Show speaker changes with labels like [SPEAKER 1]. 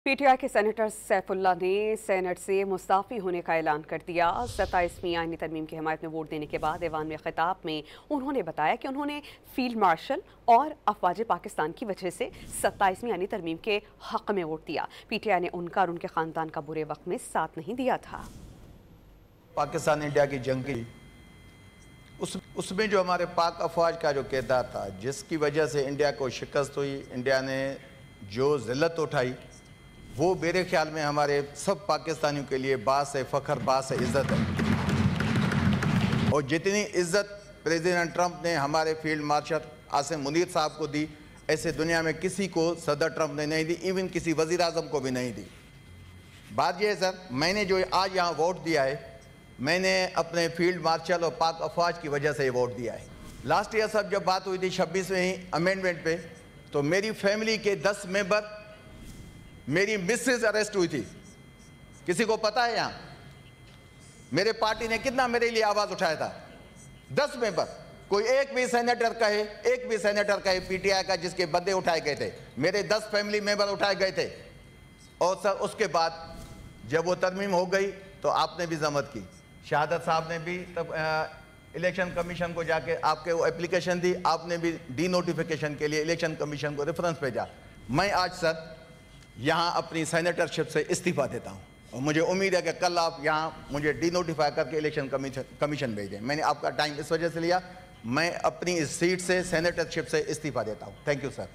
[SPEAKER 1] P T I کے senator Saif Ullah نے Saint سے مستعفی ہونے کا اعلان کر دیا۔ 27ویں آئینی ترمیم کی حمایت میں ووٹ دینے کے بعد ایوان میں خطاب میں انہوں نے بتایا کہ انہوں نے فیلڈ مارشل اور افواج پاکستان کی وجہ سے 27ویں آئینی ترمیم کے حق میں ووٹ دیا۔ پی ٹی آئی نے ان کا اور ان کے خاندان کا برے وقت میں ساتھ نہیں دیا تھا۔
[SPEAKER 2] پاکستان انڈیا کی جنگ کی اس میں جو ہمارے پاک افواج کا جو کردار تھا، جس کی وجہ سے انڈیا کو شکست ہوئی، انڈیا نے جو ذلت اٹھائی، وہ میرے خیال میں ہمارے سب پاکستانیوں کے لیے باعث فخر، باعث عزت ہے۔ اور جتنی عزت پریزیڈنٹ ٹرمپ نے ہمارے فیلڈ مارشل عاصم منیر صاحب کو دی، ایسے دنیا میں کسی کو صدر ٹرمپ نے نہیں دی، ایون کسی وزیر اعظم کو بھی نہیں دی۔ بات یہ ہے سر، میں نے جو آج یہاں ووٹ دیا ہے، میں نے اپنے فیلڈ مارشل اور پاک افواج کی وجہ سے یہ ووٹ دیا ہے۔ لاسٹ ایئر سب جب بات ہوئی تھی 26ویں امینڈمنٹ پہ، تو میری فیملی کے 10 ممبر، میری مسز اریسٹ ہوئی تھی۔ کسی کو پتا ہے یہاں میرے پارٹی نے کتنا میرے لیے آواز اٹھایا تھا؟ 10 ممبر، کوئی ایک بھی سینیٹر کہے پی ٹی آئی کا جس کے بندے اٹھائے گئے تھے، میرے 10 فیملی ممبر اٹھائے گئے تھے۔ اور سر اس کے بعد جب وہ ترمیم ہو گئی تو آپ نے بھی ضمانت کی، شہادت صاحب نے بھی تب الیکشن کمیشن کو جا کے آپ کے وہ اپلیکیشن دی، آپ نے بھی ڈی نوٹیفیکیشن کے لیے الیکشن کمیشن کو ریفرنس بھیجا۔ میں آج سر یہاں اپنی سینیٹرشپ سے استعفیٰ دیتا ہوں، اور مجھے امید ہے کہ کل آپ یہاں مجھے ڈی نوٹیفائی کر کے الیکشن کمیشن بھیجیں۔ میں نے آپ کا ٹائم اس وجہ سے لیا، میں اپنی اس سیٹ سے سینیٹرشپ سے استعفیٰ دیتا ہوں۔ Thank you sir.